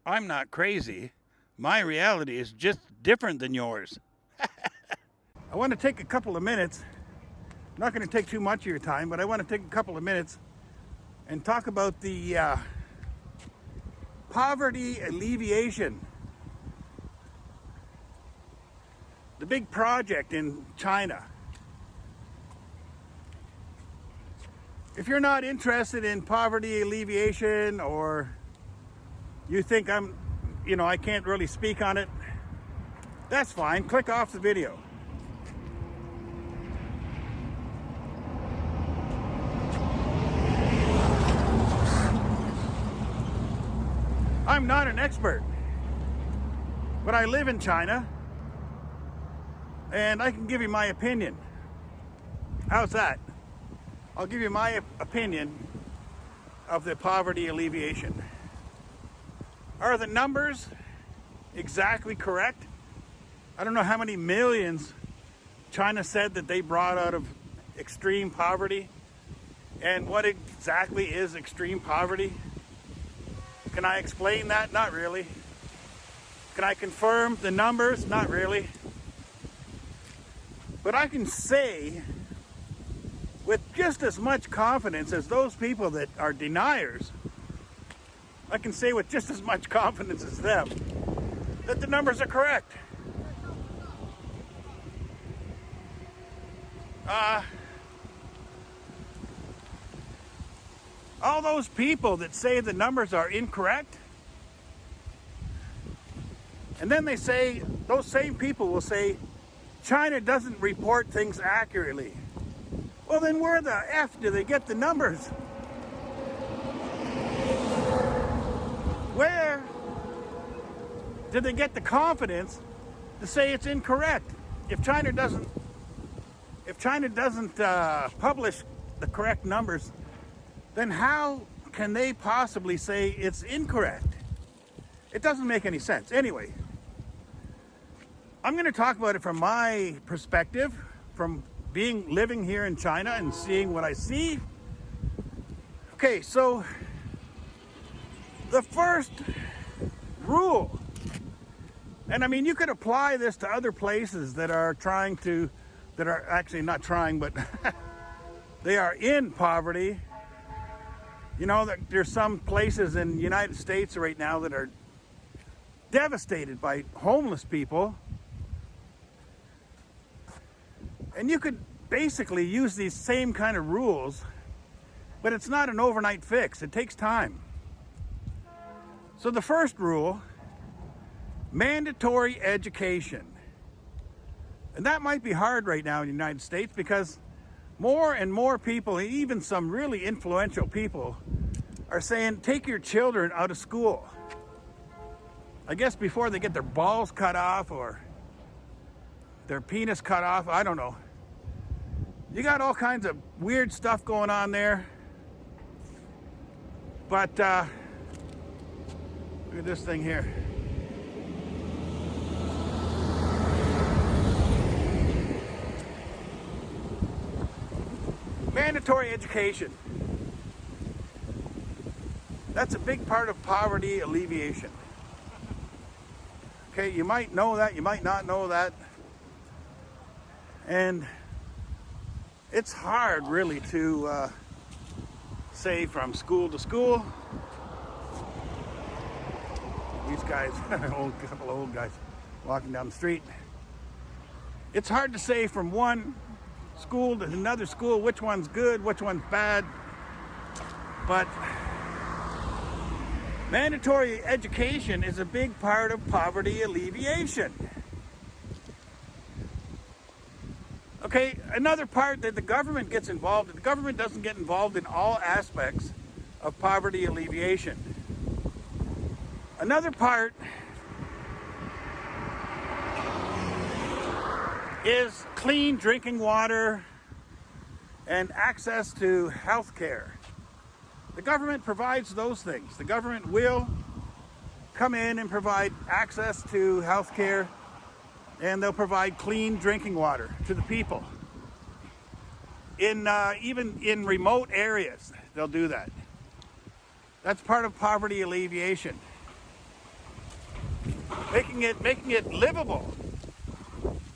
I'm not crazy. My reality is just different than yours. I want to take a couple of minutes. I'm not going to take too much of your time, but I want to take a couple of minutes and talk about the poverty alleviation. The big project in China. If you're not interested in poverty alleviation, or you think I can't really speak on it, that's fine. Click off the video. I'm not an expert, but I live in China, and I can give you my opinion. How's that? I'll give you my opinion of the poverty alleviation. Are the numbers exactly correct? I don't know how many millions China said that they brought out of extreme poverty, and what exactly is extreme poverty? Can I explain that? Not really. Can I confirm the numbers? Not really. But I can say with just as much confidence as those people that are deniers, I can say with just as much confidence as them that the numbers are correct. All those people that say the numbers are incorrect, and then they say, those same people will say, China doesn't report things accurately. Well, then where the F do they get the numbers? Where did they get the confidence to say it's incorrect? If China doesn't publish the correct numbers, then how can they possibly say it's incorrect? It doesn't make any sense. Anyway, I'm going to talk about it from my perspective, from living here in China and seeing what I see. Okay, so the first rule, and I mean, you could apply this to other places that are actually not trying, but they are in poverty. You know, there's some places in the United States right now that are devastated by homeless people. And you could basically use these same kind of rules, but it's not an overnight fix. It takes time. So the first rule, mandatory education. And that might be hard right now in the United States because more and more people, even some really influential people, are saying, take your children out of school. I guess before they get their balls cut off or their penis cut off, I don't know. You got all kinds of weird stuff going on there. But look at this thing here. Mandatory education. That's a big part of poverty alleviation. Okay, you might know that, you might not know that. And it's hard really to say from school to school. These guys, a couple of old guys walking down the street. It's hard to say from one school to another school which one's good, which one's bad. But mandatory education is a big part of poverty alleviation. Okay, another part that the government gets involved in, the government doesn't get involved in all aspects of poverty alleviation. Another part is clean drinking water and access to health care. The government provides those things. The government will come in and provide access to health care, and they'll provide clean drinking water to the people. Even in remote areas, they'll do that. That's part of poverty alleviation. making it livable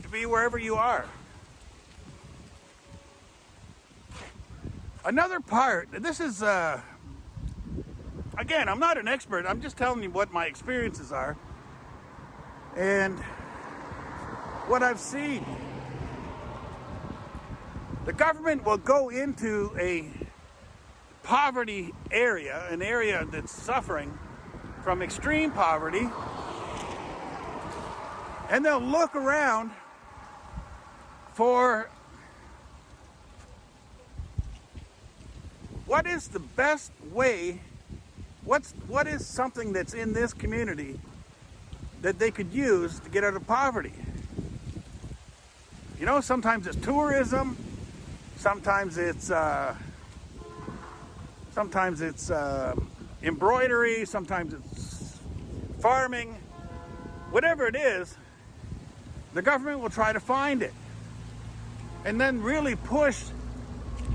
to be wherever you are. Another part, this is, again, I'm not an expert, I'm just telling you what my experiences are and what I've seen. The government will go into a poverty area, an area that's suffering from extreme poverty, and they'll look around for what is the best way, what is something that's in this community that they could use to get out of poverty. You know, sometimes it's tourism, sometimes it's embroidery, sometimes it's farming. Whatever it is, the government will try to find it and then really push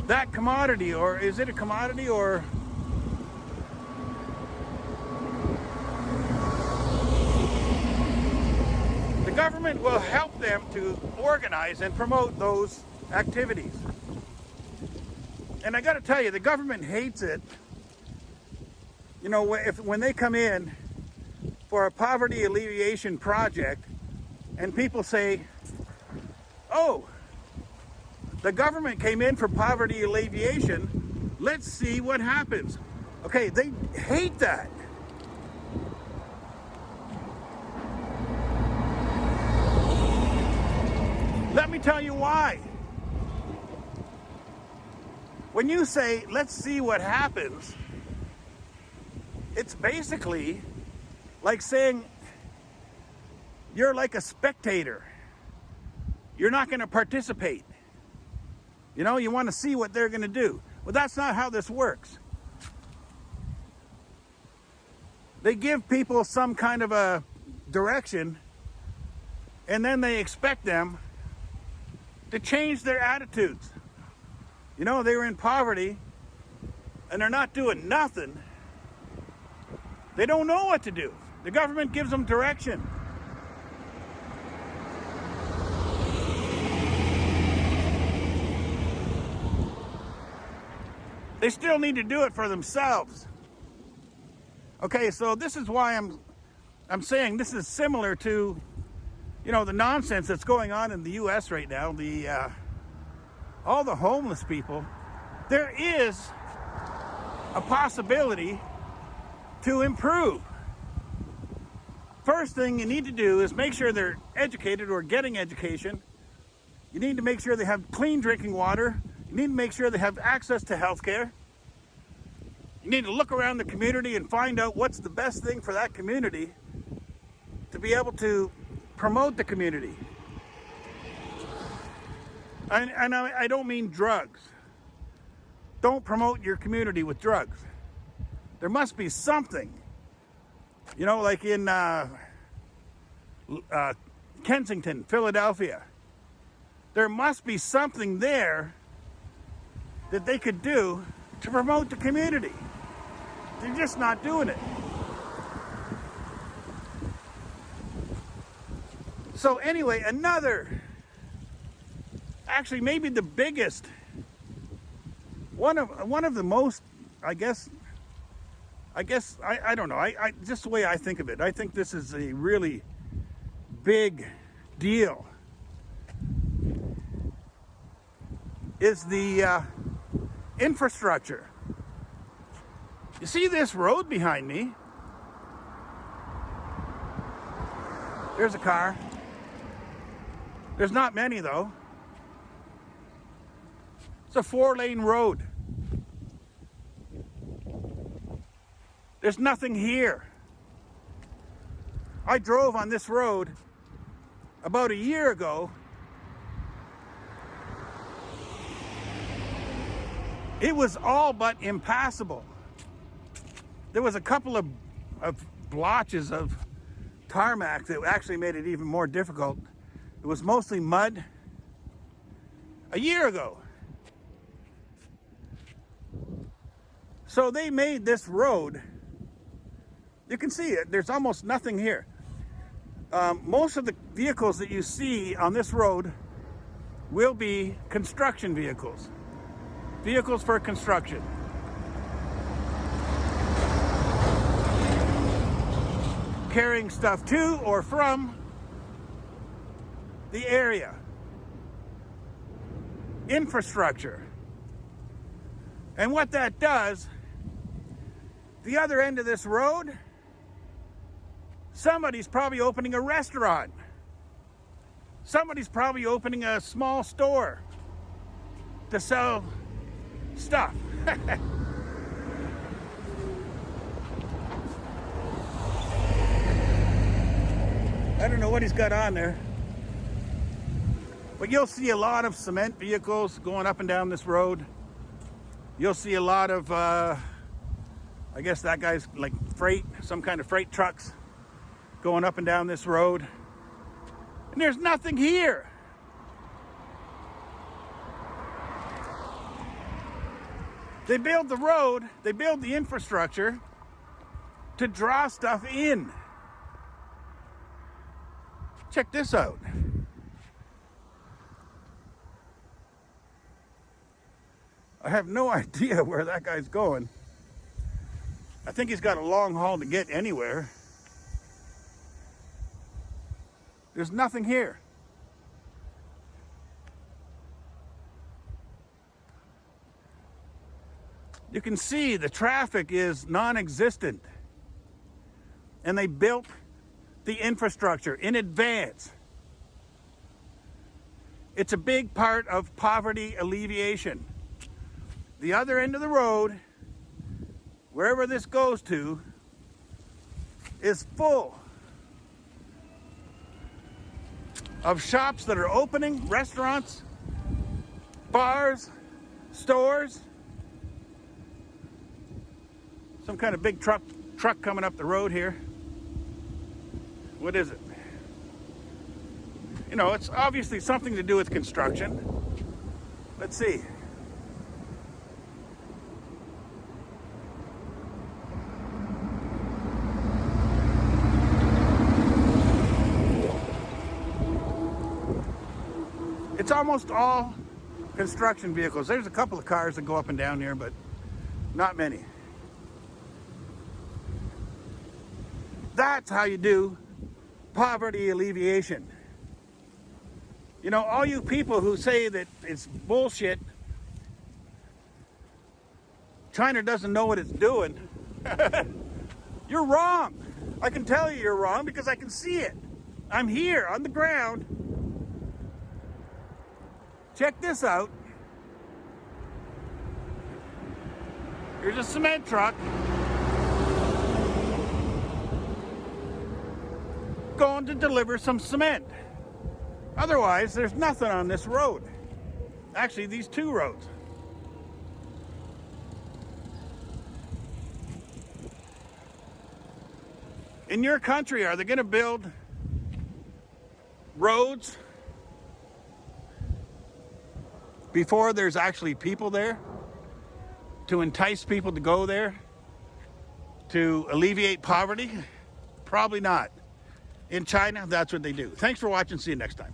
that commodity, or is it a commodity, or the government will help them to organize and promote those activities. And I got to tell you, the government hates it. You know, when they come in for a poverty alleviation project and people say, oh, the government came in for poverty alleviation, let's see what happens. Okay, they hate that. Let me tell you why. When you say, let's see what happens, it's basically like saying you're like a spectator. You're not going to participate. You know, you want to see what they're going to do. Well, that's not how this works. They give people some kind of a direction, and then they expect them to change their attitudes. You know, they were in poverty, and they're not doing nothing. They don't know what to do. The government gives them direction. They still need to do it for themselves. Okay, so this is why I'm saying this is similar to, you know, the nonsense that's going on in the U.S. right now. All the homeless people. There is a possibility to improve. First thing you need to do is make sure they're educated or getting education. You need to make sure they have clean drinking water. You need to make sure they have access to health care. You need to look around the community and find out what's the best thing for that community to be able to promote the community. And I don't mean drugs. Don't promote your community with drugs. There must be something. You know, like in Kensington, Philadelphia. There must be something there that they could do to promote the community. They're just not doing it. So anyway, actually maybe the biggest, one of the most, I don't know, I just the way I think of it, I think this is a really big deal, is the infrastructure. You see this road behind me? There's a car. There's not many though. It's a 4-lane road. There's nothing here. I drove on this road about a year ago. It was all but impassable. There was a couple of blotches of tarmac that actually made it even more difficult. It was mostly mud. A year ago. So they made this road. You can see it. There's almost nothing here. Most of the vehicles that you see on this road will be construction vehicles. Vehicles for construction. Carrying stuff to or from the area. Infrastructure. And what that does, the other end of this road, somebody's probably opening a restaurant. Somebody's probably opening a small store to sell stuff. I don't know what he's got on there. But you'll see a lot of cement vehicles going up and down this road. You'll see a lot of, I guess that guy's like freight, some kind of freight trucks going up and down this road. And there's nothing here. They build the road, they build the infrastructure to draw stuff in. Check this out. I have no idea where that guy's going. I think he's got a long haul to get anywhere. There's nothing here. You can see the traffic is non-existent. And they built the infrastructure in advance. It's a big part of poverty alleviation. The other end of the road, wherever this goes to, is full of shops that are opening, restaurants, bars, stores. Some kind of big truck coming up the road here. What is it? You know, it's obviously something to do with construction. Let's see. It's almost all construction vehicles. There's a couple of cars that go up and down here, but not many. That's how you do poverty alleviation. You know, all you people who say that it's bullshit, China doesn't know what it's doing, you're wrong. I can tell you're wrong because I can see it. I'm here on the ground. Check this out. Here's a cement truck going to deliver some cement. Otherwise, there's nothing on this road. Actually, these two roads. In your country, are they going to build roads before there's actually people there to entice people to go there to alleviate poverty? Probably not. In China, that's what they do. Thanks for watching. See you next time.